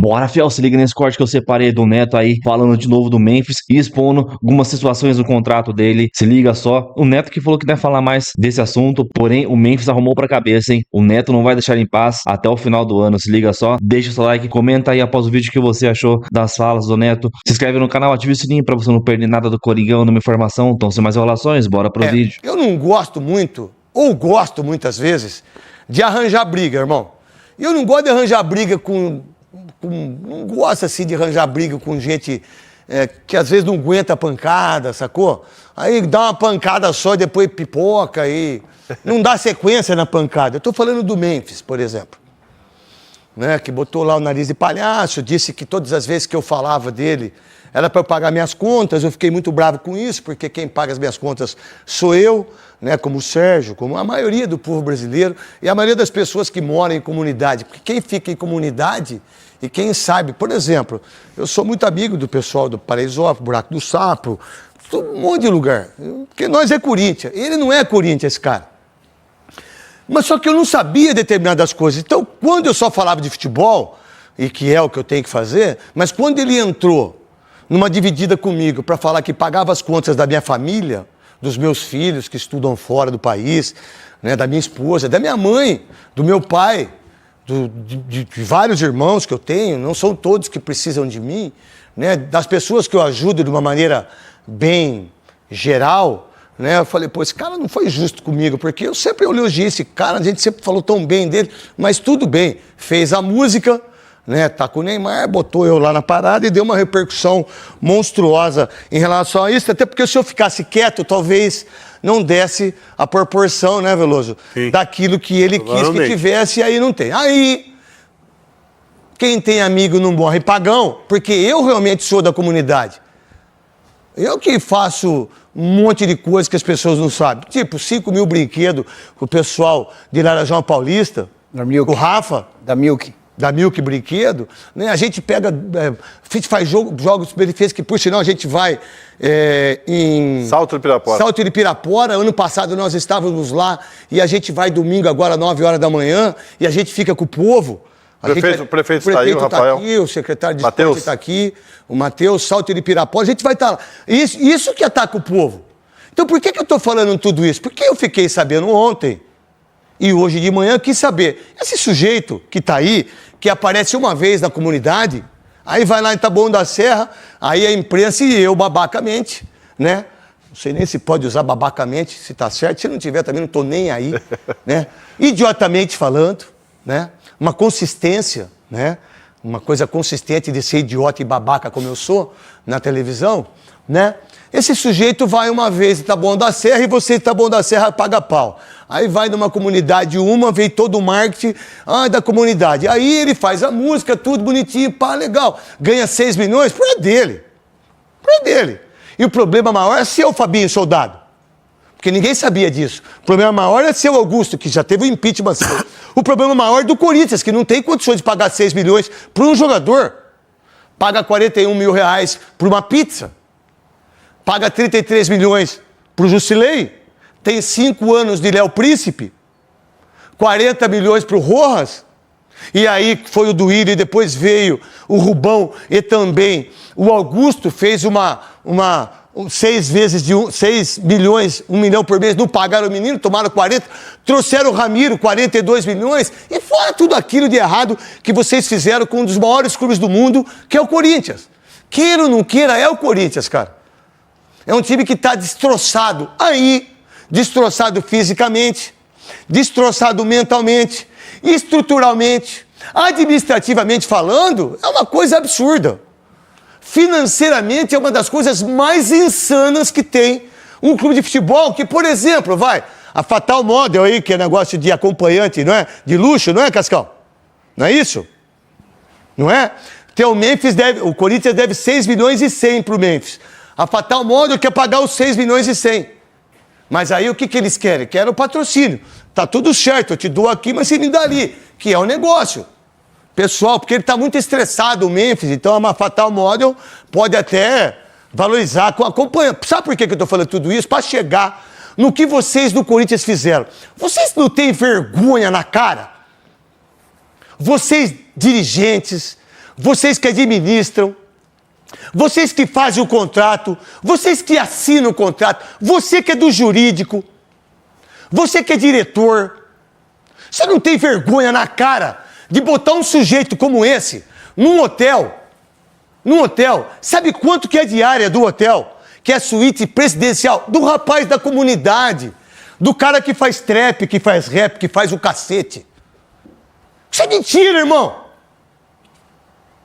Bora, fiel, se liga nesse corte que eu separei do Neto aí, falando de novo do Memphis e expondo algumas situações do contrato dele. Se liga só, o Neto que falou que não ia falar mais desse assunto, porém o Memphis arrumou pra cabeça, hein? O Neto não vai deixar em paz até o final do ano, se liga só. Deixa o seu like, comenta aí após o vídeo o que você achou das falas do Neto. Se inscreve no canal, ativa o sininho pra você não perder nada do Coringão, nenhuma informação. Então, sem mais enrolações, bora pro vídeo. Eu não gosto muito, ou gosto muitas vezes, de arranjar briga, irmão. E eu não gosto de arranjar briga não gosto assim de arranjar briga com gente que às vezes não aguenta a pancada, sacou? Aí dá uma pancada só e depois pipoca e não dá sequência na pancada. Eu tô falando do Memphis, por exemplo. Né, que botou lá o nariz de palhaço, disse que todas as vezes que eu falava dele era para eu pagar minhas contas. Eu fiquei muito bravo com isso, porque quem paga as minhas contas sou eu, né, como o Sérgio, como a maioria do povo brasileiro e a maioria das pessoas que moram em comunidade. Porque quem fica em comunidade e quem sabe, por exemplo, eu sou muito amigo do pessoal do Paraisópolis, Buraco do Sapo, um monte de lugar, porque nós é Corinthians, ele não é Corinthians, esse cara. Mas só que eu não sabia determinadas coisas. Então, quando eu só falava de futebol, e que é o que eu tenho que fazer, mas quando ele entrou numa dividida comigo para falar que pagava as contas da minha família, dos meus filhos que estudam fora do país, né, da minha esposa, da minha mãe, do meu pai, de vários irmãos que eu tenho, não são todos que precisam de mim, né, das pessoas que eu ajudo de uma maneira bem geral, né, eu falei, pô, esse cara não foi justo comigo, porque eu sempre elogiei esse cara, a gente sempre falou tão bem dele, mas tudo bem, fez a música, né, tá com o Neymar, botou eu lá na parada e deu uma repercussão monstruosa em relação a isso, até porque se eu ficasse quieto, talvez não desse a proporção, né, Veloso, sim, daquilo que ele quis que tivesse, e aí não tem. Aí, quem tem amigo não morre pagão, porque eu realmente sou da comunidade. Eu que faço um monte de coisas que as pessoas não sabem. Tipo, 5 mil brinquedos com o pessoal de Laranjal Paulista, o Rafa. Da Milk Brinquedo, né? A gente pega, a gente faz jogos benefícios que, por sinal, a gente vai em Salto de Pirapora. Ano passado nós estávamos lá e a gente vai domingo agora, 9 horas da manhã, e a gente fica com o povo. O prefeito está aí, o Rafael. Tá aqui, o secretário de esporte está aqui, o Matheus, Salto de Pirapora, a gente vai estar lá. Isso que ataca o povo. Então por que eu estou falando tudo isso? Porque eu fiquei sabendo ontem, e hoje de manhã eu quis saber, esse sujeito que está aí, que aparece uma vez na comunidade, aí vai lá em Taboão da Serra, aí a imprensa e eu, babacamente, né? Não sei nem se pode usar babacamente, se tá certo, se não tiver também não tô nem aí, né? Idiotamente falando, né? Uma consistência, né? Uma coisa consistente de ser idiota e babaca como eu sou na televisão, né? Esse sujeito vai uma vez em Taboão da Serra e você em Taboão da Serra paga pau. Aí vai numa comunidade vem todo o marketing da comunidade. Aí ele faz a música, tudo bonitinho, pá, legal. Ganha 6 milhões, é dele. É dele. E o problema maior é seu, Fabinho Soldado. Porque ninguém sabia disso. O problema maior é seu, Augusto, que já teve o impeachment seu. O problema maior é do Corinthians, que não tem condições de pagar 6 milhões para um jogador. Paga 41 mil reais por uma pizza. Paga 33 milhões para o Jusilei. Tem 5 anos de Léo Príncipe. 40 milhões para o Rojas. E aí foi o Duílio e depois veio o Rubão e também o Augusto fez 6 milhões, 1 milhão por mês, não pagaram o menino, tomaram 40, trouxeram o Ramiro, 42 milhões, e fora tudo aquilo de errado que vocês fizeram com um dos maiores clubes do mundo, que é o Corinthians. Queira ou não queira, é o Corinthians, cara. É um time que está destroçado aí, destroçado fisicamente, destroçado mentalmente, estruturalmente, administrativamente falando, é uma coisa absurda. Financeiramente é uma das coisas mais insanas que tem um clube de futebol, que, por exemplo, a Fatal Model aí, que é negócio de acompanhante, não é? De luxo, não é, Cascão? Não é isso? Não é? Então o Corinthians deve 6 milhões e 100 para o Memphis. A Fatal Model quer pagar os 6 milhões e 100. Mas aí o que eles querem? Querem o patrocínio. Tá tudo certo, eu te dou aqui, mas você me dá ali, que é o negócio. Pessoal, porque ele está muito estressado, o Memphis, então a Fatal Model pode até valorizar com a companhia. Sabe por que eu estou falando tudo isso? Para chegar no que vocês do Corinthians fizeram. Vocês não têm vergonha na cara? Vocês, dirigentes, vocês que administram, vocês que fazem o contrato, vocês que assinam o contrato, você que é do jurídico, você que é diretor, você não tem vergonha na cara de botar um sujeito como esse num hotel? Sabe quanto que é a diária do hotel? Que é a suíte presidencial do rapaz da comunidade, do cara que faz trap, que faz rap, que faz o cacete. Isso é mentira, irmão.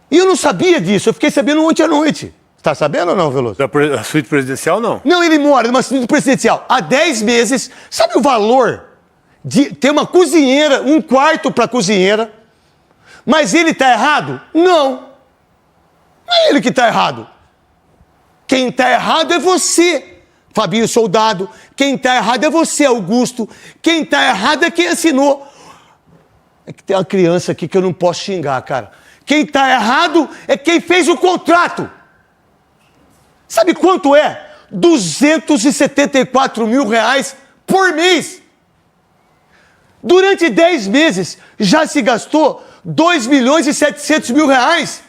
E eu não sabia disso, eu fiquei sabendo ontem à noite. Tá sabendo ou não, Veloso? Da suíte presidencial, não? Não, ele mora numa suíte presidencial há 10 meses. Sabe o valor de ter uma cozinheira, um quarto para cozinheira? Mas ele tá errado? Não. Não é ele que tá errado. Quem tá errado é você, Fabinho Soldado. Quem tá errado é você, Augusto. Quem tá errado é quem assinou. É que tem uma criança aqui que eu não posso xingar, cara. Quem tá errado é quem fez o contrato. Sabe quanto é? 274 mil reais por mês. Durante 10 meses já se gastou 2 milhões e 700 mil reais.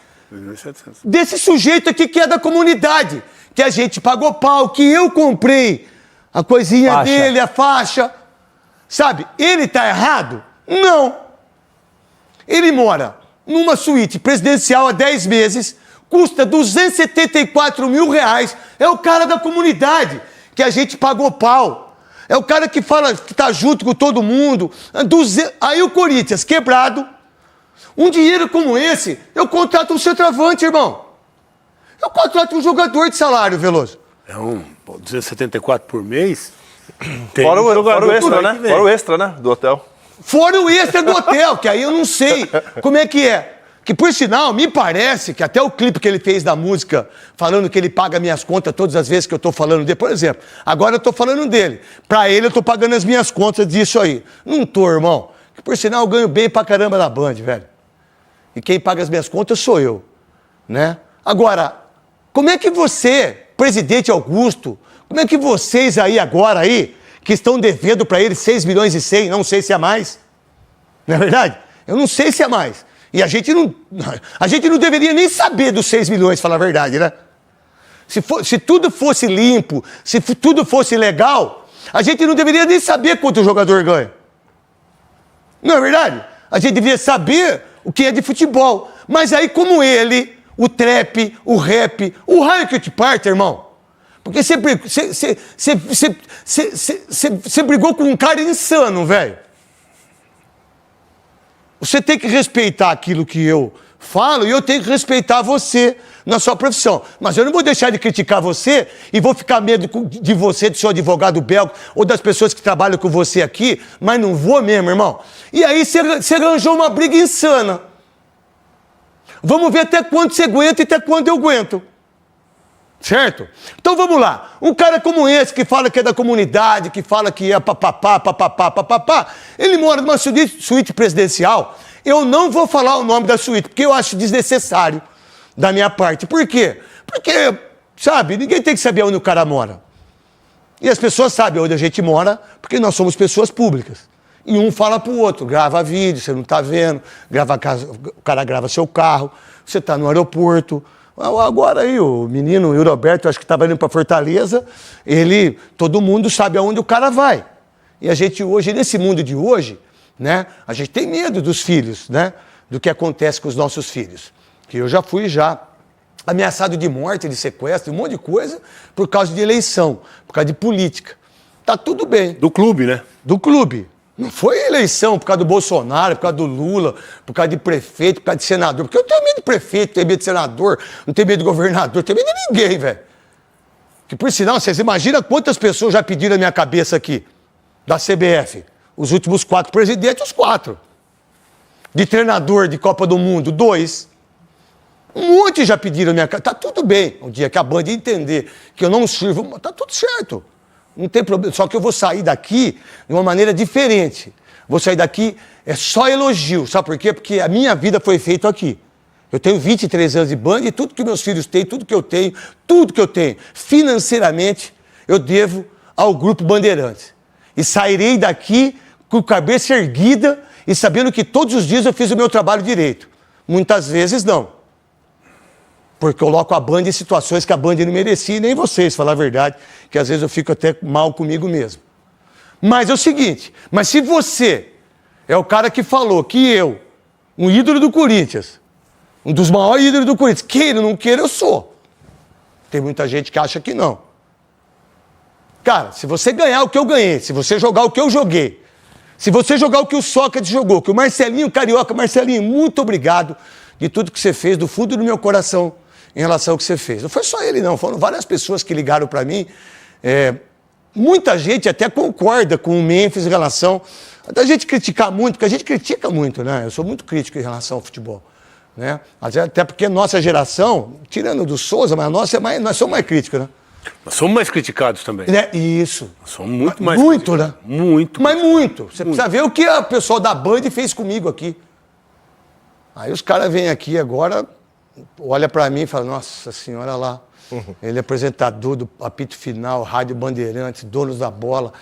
Desse sujeito aqui que é da comunidade, que a gente pagou pau, que eu comprei a coisinha dele, a faixa. Sabe, ele tá errado? Não. Ele mora numa suíte presidencial há 10 meses, custa 274 mil reais. É o cara da comunidade que a gente pagou pau. É o cara que fala que tá junto com todo mundo. Aí o Corinthians, quebrado. Um dinheiro como esse, eu contrato um centroavante, irmão. Eu contrato um jogador de salário, Veloso. 274 por mês? Fora o extra, né? Fora o extra, né? Do hotel. Fora o extra do hotel, que aí eu não sei como é que é. Que, por sinal, me parece que até o clipe que ele fez da música, falando que ele paga minhas contas todas as vezes que eu tô falando dele, por exemplo, agora eu tô falando dele. Pra ele eu tô pagando as minhas contas disso aí. Não tô, irmão. Que, por sinal, eu ganho bem pra caramba na Band, velho. E quem paga as minhas contas sou eu, né? Agora, como é que você, presidente Augusto, como é que vocês agora, que estão devendo para ele 6 milhões e 100, não sei se é mais, não é verdade? Eu não sei se é mais. E a gente não deveria nem saber dos 6 milhões, falar a verdade, né? Se tudo fosse limpo, se tudo fosse legal, a gente não deveria nem saber quanto o jogador ganha. Não é verdade? A gente deveria saber o que é de futebol. Mas aí, como ele, o trap, o rap, o raio que te parte, irmão. Porque você brigou com um cara insano, velho. Você tem que respeitar aquilo que eu falo e eu tenho que respeitar você na sua profissão. Mas eu não vou deixar de criticar você e vou ficar medo de você, do seu advogado belga ou das pessoas que trabalham com você aqui, mas não vou mesmo, irmão. E aí você arranjou uma briga insana. Vamos ver até quando você aguenta e até quando eu aguento. Certo? Então vamos lá. Um cara como esse, que fala que é da comunidade, que fala que é papapá, ele mora numa suíte presidencial. Eu não vou falar o nome da suíte, porque eu acho desnecessário da minha parte. Por quê? Porque, sabe, ninguém tem que saber onde o cara mora. E as pessoas sabem onde a gente mora, porque nós somos pessoas públicas. E um fala pro outro, grava vídeo, você não tá vendo, o cara grava seu carro, você tá no aeroporto. Agora aí, o menino, o Roberto, acho que estava indo para Fortaleza, todo mundo sabe aonde o cara vai. E a gente hoje, nesse mundo de hoje, né, a gente tem medo dos filhos, né, do que acontece com os nossos filhos. Que eu já fui ameaçado de morte, de sequestro, um monte de coisa, por causa de eleição, por causa de política. Tá tudo bem. Do clube, né? Do clube. Não foi eleição por causa do Bolsonaro, por causa do Lula, por causa de prefeito, por causa de senador. Porque eu tenho medo de prefeito, tenho medo de senador, não tenho medo de governador, não tenho medo de ninguém, velho. Que por sinal, vocês imaginam quantas pessoas já pediram a minha cabeça aqui, da CBF? Os últimos 4 presidentes, os 4. De treinador de Copa do Mundo, 2. Um monte já pediram a minha cabeça. Tá tudo bem. Um dia que a Band entender que eu não sirvo, tá tudo certo. Não tem problema, só que eu vou sair daqui de uma maneira diferente. Vou sair daqui, é só elogio. Sabe por quê? Porque a minha vida foi feita aqui. Eu tenho 23 anos de Band e tudo que meus filhos têm, tudo que eu tenho, financeiramente, eu devo ao Grupo Bandeirantes. E sairei daqui com a cabeça erguida e sabendo que todos os dias eu fiz o meu trabalho direito. Muitas vezes não. Porque coloco a Band em situações que a Band não merecia, nem vocês, falar a verdade, que às vezes eu fico até mal comigo mesmo. Mas é o seguinte, mas se você é o cara que falou que eu, um ídolo do Corinthians, um dos maiores ídolos do Corinthians, queira ou não queira, eu sou. Tem muita gente que acha que não. Cara, se você ganhar o que eu ganhei, se você jogar o que eu joguei, se você jogar o que o Sócrates jogou, que o Marcelinho Carioca, Marcelinho, muito obrigado de tudo que você fez, do fundo do meu coração, em relação ao que você fez. Não foi só ele, não. Foram várias pessoas que ligaram para mim. Muita gente até concorda com o Memphis em relação... Até a gente criticar muito, porque a gente critica muito, né? Eu sou muito crítico em relação ao futebol. Né? Até porque nossa geração, tirando do Souza, mas a nossa nós somos mais críticos, né? Nós somos mais criticados também. Isso. Nós somos muito mais Muito, né? Muito. Mas muito. Você precisa ver o que o pessoal da Band fez comigo aqui. Aí os caras vêm aqui agora, olha pra mim e falam, nossa senhora lá, ele é apresentador do apito final, Rádio Bandeirantes, donos da bola.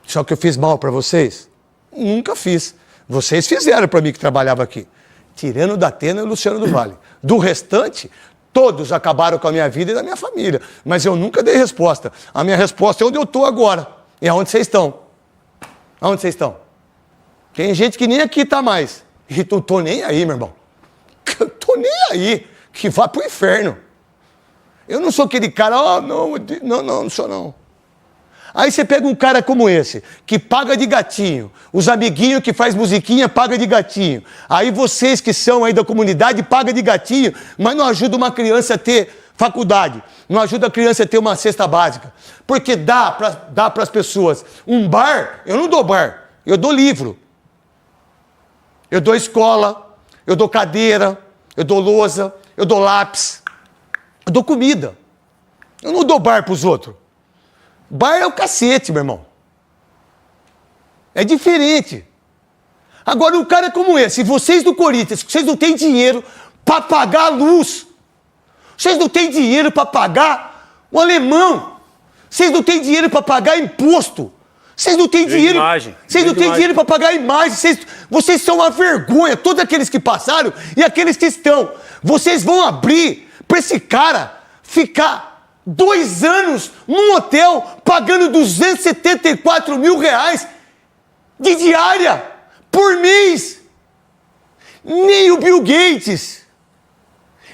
Só que eu fiz mal pra vocês? Nunca fiz. Vocês fizeram pra mim que trabalhava aqui. Tirando da Atena e o Luciano do Vale. Do restante, todos acabaram com a minha vida e da minha família. Mas eu nunca dei resposta. A minha resposta é onde eu estou agora. E aonde vocês estão. Aonde vocês estão? Tem gente que nem aqui está mais. E não tô nem aí, meu irmão. Eu tô nem aí. Que vá pro inferno. Eu não sou aquele cara, não sou não. Aí você pega um cara como esse, que paga de gatinho, os amiguinhos que faz musiquinha paga de gatinho. Aí vocês que são aí da comunidade pagam de gatinho, mas não ajuda uma criança a ter faculdade, não ajuda a criança a ter uma cesta básica. Porque dá para as pessoas. Um bar, eu não dou bar, eu dou livro. Eu dou escola, eu dou cadeira, eu dou lousa, eu dou lápis, eu dou comida. Eu não dou bar para os outros. Bar é o cacete, meu irmão. É diferente. Agora, um cara como esse, vocês do Corinthians, vocês não têm dinheiro para pagar a luz. Vocês não têm dinheiro para pagar o alemão. Vocês não têm dinheiro para pagar imposto. Vocês não têm dinheiro. Vocês não têm dinheiro para pagar a imagem. Vocês são uma vergonha, todos aqueles que passaram e aqueles que estão. Vocês vão abrir para esse cara ficar 2 anos num hotel pagando 274 mil reais de diária por mês. Nem o Bill Gates,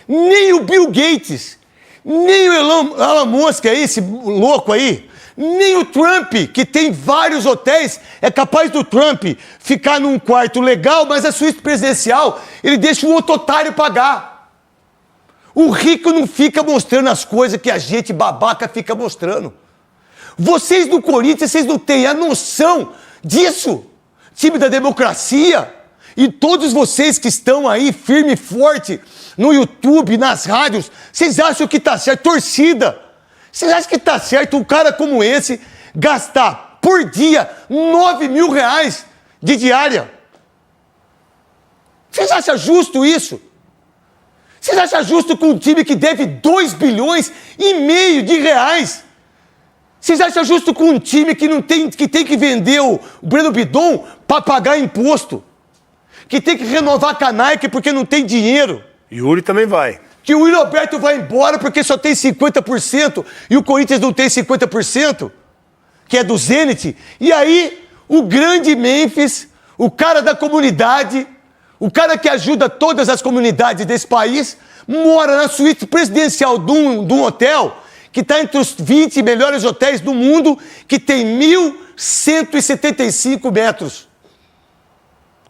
nem o Elon Musk aí, esse louco aí, nem o Trump, que tem vários hotéis, é capaz do Trump ficar num quarto legal, mas a suíte presidencial ele deixa um outro otário pagar. O rico não fica mostrando as coisas que a gente babaca fica mostrando. Vocês do Corinthians, vocês não têm a noção disso. Time da democracia. E todos vocês que estão aí firme e forte no YouTube, nas rádios, vocês acham que tá certo? Torcida. Vocês acham que tá certo um cara como esse gastar por dia 9 mil reais de diária? Vocês acham justo isso? Vocês acham justo com um time que deve 2 bilhões e meio de reais? Vocês acham justo com um time que tem que vender o Breno Bidon para pagar imposto? Que tem que renovar a Nike porque não tem dinheiro? Yuri também vai. Que o Yuri Alberto vai embora porque só tem 50% e o Corinthians não tem 50%? Que é do Zenit? E aí, o grande Memphis, o cara da comunidade... O cara que ajuda todas as comunidades desse país mora na suíte presidencial de um hotel que está entre os 20 melhores hotéis do mundo, que tem 1.175 metros.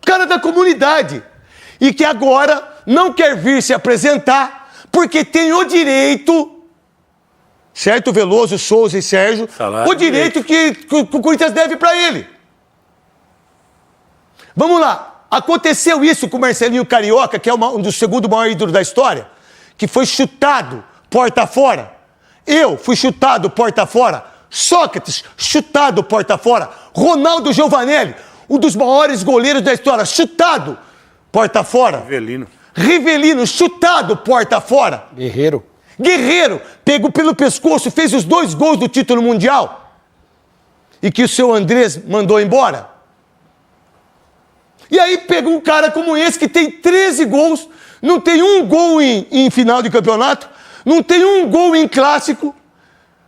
Cara da comunidade. E que agora não quer vir se apresentar porque tem o direito, certo, Veloso, Souza e Sérgio, Salário, o direito que o Corinthians deve para ele. Vamos lá. Aconteceu isso com o Marcelinho Carioca, que é um dos segundo maior ídolo da história, que foi chutado porta fora. Eu fui chutado porta fora. Sócrates, chutado porta fora. Ronaldo Giovanelli, um dos maiores goleiros da história, chutado porta fora. Rivelino, chutado porta fora. Guerreiro, pegou pelo pescoço, fez os 2 gols do título mundial. E que o seu Andrés mandou embora. E aí pega um cara como esse que tem 13 gols não tem um gol em final de campeonato, não tem um gol em clássico,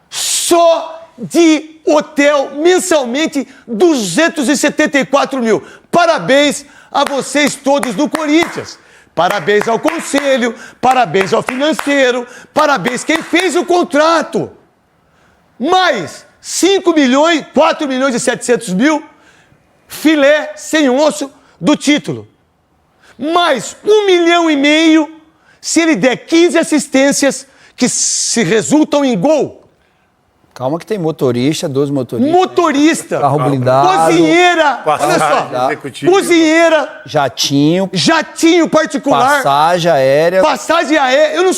só de hotel mensalmente 274 mil. Parabéns a vocês todos do Corinthians. Parabéns ao conselho, parabéns ao financeiro, parabéns quem fez o contrato. Mais 5 milhões, 4 milhões e 700 mil, filé sem osso do título. Mais 1,5 milhão se ele der 15 assistências que se resultam em gol. Calma que tem motorista, 12 motoristas. Motorista, Carro blindado. cozinheira, olha só, cozinheira, jatinho particular, passagem aérea. passagem aérea. Eu não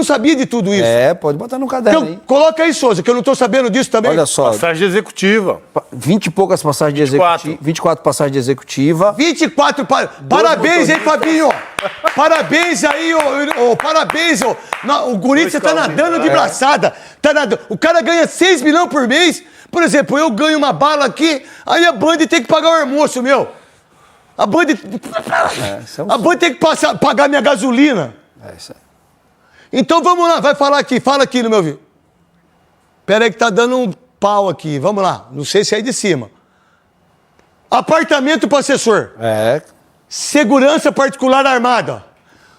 sabia de tudo isso. Pode botar no caderno aí. Coloca aí, Souza, que eu não estou sabendo disso também. Olha só. Passagem executiva. 20 e poucas passagens de executiva. 24 passagens de executiva. 24. Parabéns, hein, Fabinho? Parabéns aí, parabéns. O Corinthians tá nadando de braçada. Tá nadando. O cara ganha 6 milhões por mês. Por exemplo, eu ganho uma bala aqui, aí a Band tem que pagar o almoço, meu. A Band tem que pagar minha gasolina. Então vamos lá, vai falar aqui. Fala aqui no meu vídeo. Pera aí que tá dando um pau aqui. Vamos lá. Não sei se é aí de cima. Apartamento pro assessor. Segurança particular armada.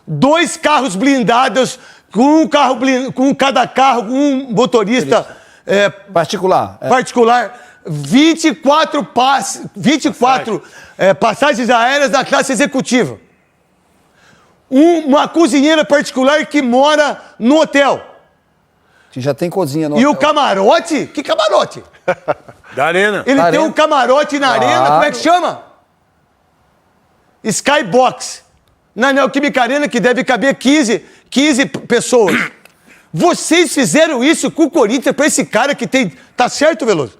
2 carros blindados, com cada carro, com um motorista particular. particular. 24 passagens aéreas da classe executiva. Uma cozinheira particular que mora no hotel. Que já tem cozinha no E hotel. o camarote? Que camarote? Da Arena. Ele tem um camarote na arena, como é que chama? Skybox. Na Neoquímica Arena, que deve caber 15 pessoas. Vocês fizeram isso com o Corinthians para esse cara que tem... Tá certo, Veloso?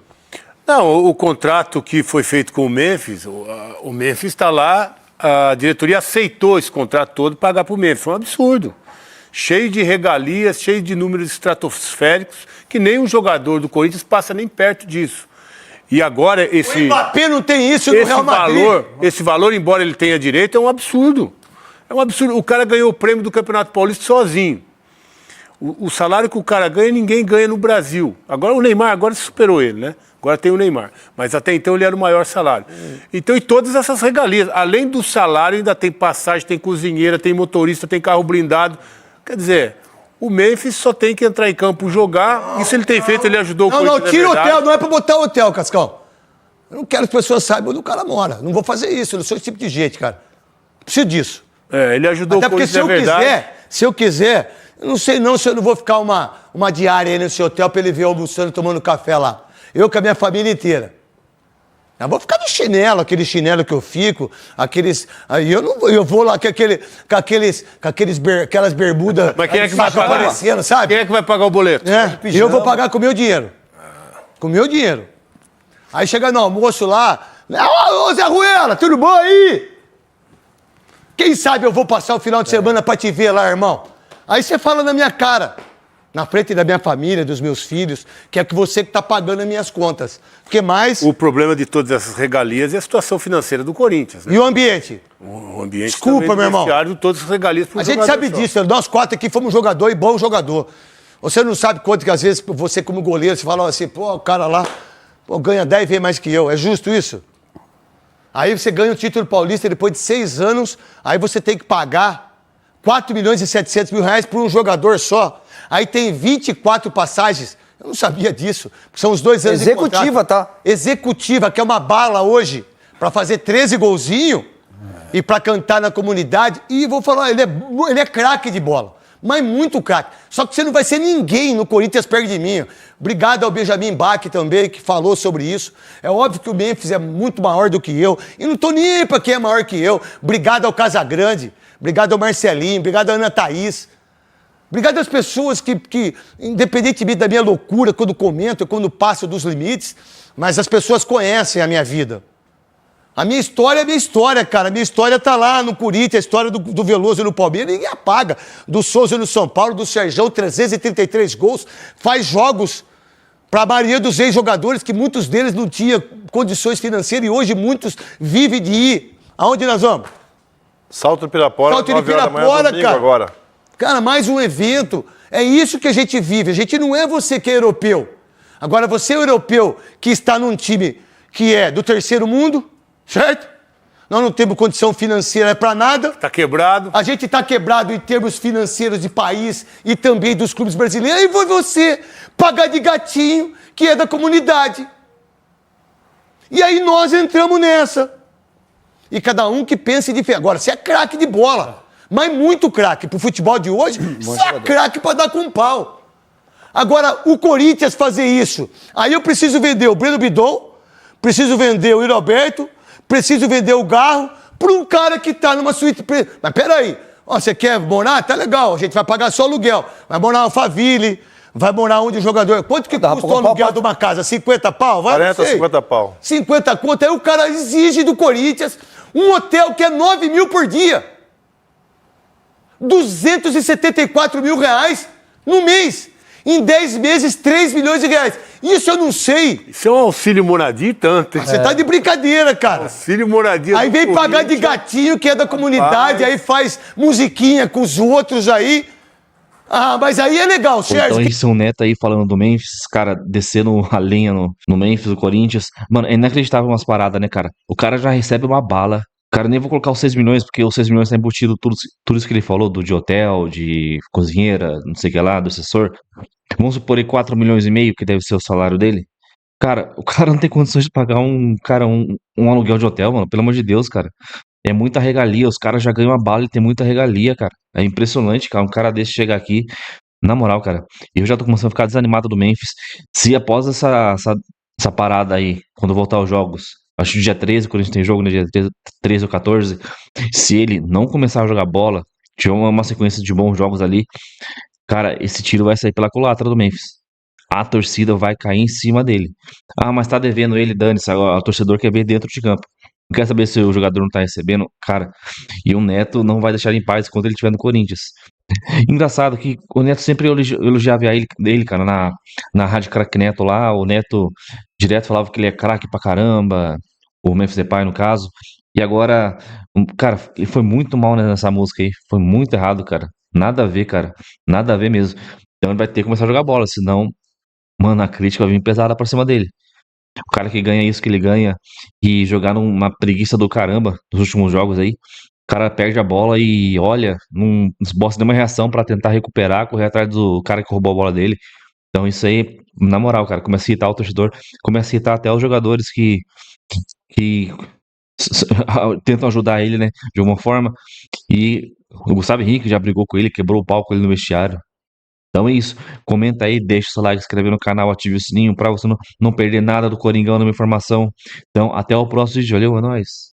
Não, o contrato que foi feito com o Memphis, o Memphis está lá, a diretoria aceitou esse contrato todo pagar para o Memphis. Foi um absurdo. Cheio de regalias, cheio de números estratosféricos, que nem um jogador do Corinthians passa nem perto disso. E agora esse... O Mbappé não tem isso no Real Madrid. Esse valor, embora ele tenha direito, é um absurdo. É um absurdo. O cara ganhou o prêmio do Campeonato Paulista sozinho. O salário que o cara ganha, ninguém ganha no Brasil. Agora o Neymar agora superou ele, né? Agora tem o Neymar. Mas até então ele era o maior salário. Então, e todas essas regalias. Além do salário, ainda tem passagem, tem cozinheira, tem motorista, tem carro blindado. Quer dizer, o Memphis só tem que entrar em campo jogar. Isso ele tem feito, ele ajudou o Corinthians. Não, tira o hotel, não é pra botar o hotel, Cascão. Eu não quero que as pessoas saibam onde o cara mora. Não vou fazer isso, eu não sou esse tipo de gente, cara. Preciso disso. Ele ajudou Até o Corinthians, porque se eu quiser, eu não sei não se eu não vou ficar uma diária aí nesse hotel pra ele ver almoçando, tomando café lá. Eu com a minha família inteira. Eu vou ficar no chinelo, aquele chinelo que eu fico, aqueles... Aí eu vou lá com aquelas bermudas... Mas quem é que vai pagar? Aparecendo, sabe? Quem é que vai pagar o boleto? Eu vou pagar com o meu dinheiro. Com o meu dinheiro. Aí chega no almoço lá... Ô, Zé Ruela, tudo bom aí? Quem sabe eu vou passar o final de semana pra te ver lá, irmão? Aí você fala na minha cara, na frente da minha família, dos meus filhos, que é que você que tá pagando as minhas contas. Porque mais... O problema de todas essas regalias é a situação financeira do Corinthians, né? E o ambiente? O ambiente Desculpa, também meu irmão. de todas as regalias pro A gente jogador sabe só. disso, nós 4 aqui fomos jogador e bom jogador. Você não sabe quanto que às vezes você como goleiro, você fala assim, pô, o cara lá ganha 10 vezes mais que eu. É justo isso? Aí você ganha o título paulista depois de 6 anos, aí você tem que pagar 4 milhões e 700 mil reais por um jogador só. Aí tem 24 passagens. Eu não sabia disso. São os 2 anos Executiva, de contrato. tá? Executiva, que é uma bala hoje, pra fazer 13 golzinhos e pra cantar na comunidade. E vou falar, ele é craque de bola. Mas muito craque. Só que você não vai ser ninguém no Corinthians perto de mim. Obrigado ao Benjamin Bach também, que falou sobre isso. É óbvio que o Memphis é muito maior do que eu. E não tô nem aí pra quem é maior que eu. Obrigado ao Casagrande. Obrigado ao Marcelinho. Obrigado à Ana Thaís. Obrigado às pessoas que, independentemente da minha loucura, quando comento, quando passo dos limites, mas as pessoas conhecem a minha vida. A minha história é a minha história, cara. A minha história tá lá no Corinthians, a história do Veloso no Palmeiras, ninguém apaga. Do Souza no São Paulo, do Serjão, 333 gols, faz jogos para a maioria dos ex-jogadores, que muitos deles não tinham condições financeiras e hoje muitos vivem de ir. Aonde nós vamos? Salto do Pirapora, Salto de 9 horas da manhã, Pirapora, domingo cara. agora. Cara, mais um evento. É isso que a gente vive. A gente não é você que é europeu. Agora, você é europeu que está num time que é do terceiro mundo, certo? Nós não temos condição financeira para nada. Tá quebrado. A gente está quebrado em termos financeiros de país e também dos clubes brasileiros. E você pagar de gatinho, que é da comunidade. E aí nós entramos nessa. E cada um que pense diferente. Agora, você é craque de bola, mas muito craque. Pro futebol de hoje, você é craque para dar com pau. Agora, o Corinthians fazer isso. Aí eu preciso vender o Breno Bidon, preciso vender o Roberto, preciso vender o Garro para um cara que tá numa suíte. Mas peraí, ó, você quer morar? Tá legal, a gente vai pagar só aluguel. Vai morar no Alphaville, vai morar onde o jogador... Quanto que custa o aluguel de uma casa? 50 pau? Vai, 40, 50 pau. 50 conto. Aí o cara exige do Corinthians um hotel que é 9 mil por dia. 274 mil reais no mês. Em 10 meses, 3 milhões de reais. Isso eu não sei. Isso é um auxílio moradia e tanto, hein? Você tá de brincadeira, cara. Auxílio moradia. Aí vem pagar de gatinho, que é da comunidade, aí faz musiquinha com os outros aí. Ah, mas aí é legal, Sérgio. Então, esse é o Neto aí falando do Memphis, cara, descendo a lenha no Memphis, do Corinthians. Mano, é inacreditável umas paradas, né, cara? O cara já recebe uma bala. O cara nem vou colocar os 6 milhões, porque os 6 milhões tá embutido tudo isso que ele falou, de hotel, de cozinheira, não sei o que lá, do assessor. Vamos supor aí 4 milhões e meio, que deve ser o salário dele. Cara, o cara não tem condições de pagar um aluguel de hotel, mano. Pelo amor de Deus, cara. É muita regalia. Os caras já ganham a bala e tem muita regalia, cara. É impressionante, cara. Um cara desse chegar aqui. Na moral, cara. Eu já tô começando a ficar desanimado do Memphis. Se após essa parada aí, quando voltar aos jogos, acho que dia 13, quando a gente tem jogo, né? Dia 13 ou 14. Se ele não começar a jogar bola, tiver uma sequência de bons jogos ali, cara, esse tiro vai sair pela culatra do Memphis. A torcida vai cair em cima dele. Ah, mas tá devendo ele, dane-se. O torcedor quer ver dentro de campo. Não quer saber se o jogador não tá recebendo, cara. E o Neto não vai deixar ele em paz quando ele estiver no Corinthians. Engraçado que o Neto sempre elogiava ele, cara, na Rádio Craque Neto lá. O Neto direto falava que ele é craque pra caramba. O Memphis Depay, no caso. E agora, cara, ele foi muito mal nessa música aí. Foi muito errado, cara. Nada a ver, cara. Nada a ver mesmo. Então ele vai ter que começar a jogar bola, senão, mano, a crítica vai vir pesada pra cima dele. O cara que ganha isso que ele ganha e jogar numa preguiça do caramba nos últimos jogos aí, o cara perde a bola e olha, não esboça nenhuma reação pra tentar recuperar, correr atrás do cara que roubou a bola dele. Então isso aí, na moral, cara, começa a irritar o torcedor, começa a irritar até os jogadores que tentam ajudar ele, né, de alguma forma. E o Gustavo Henrique já brigou com ele, quebrou o pau com ele no vestiário. Então é isso. Comenta aí, deixa o seu like, inscreve no canal, ative o sininho pra você não perder nada do Coringão, nenhuma informação. Então, até o próximo vídeo. Valeu, é nóis.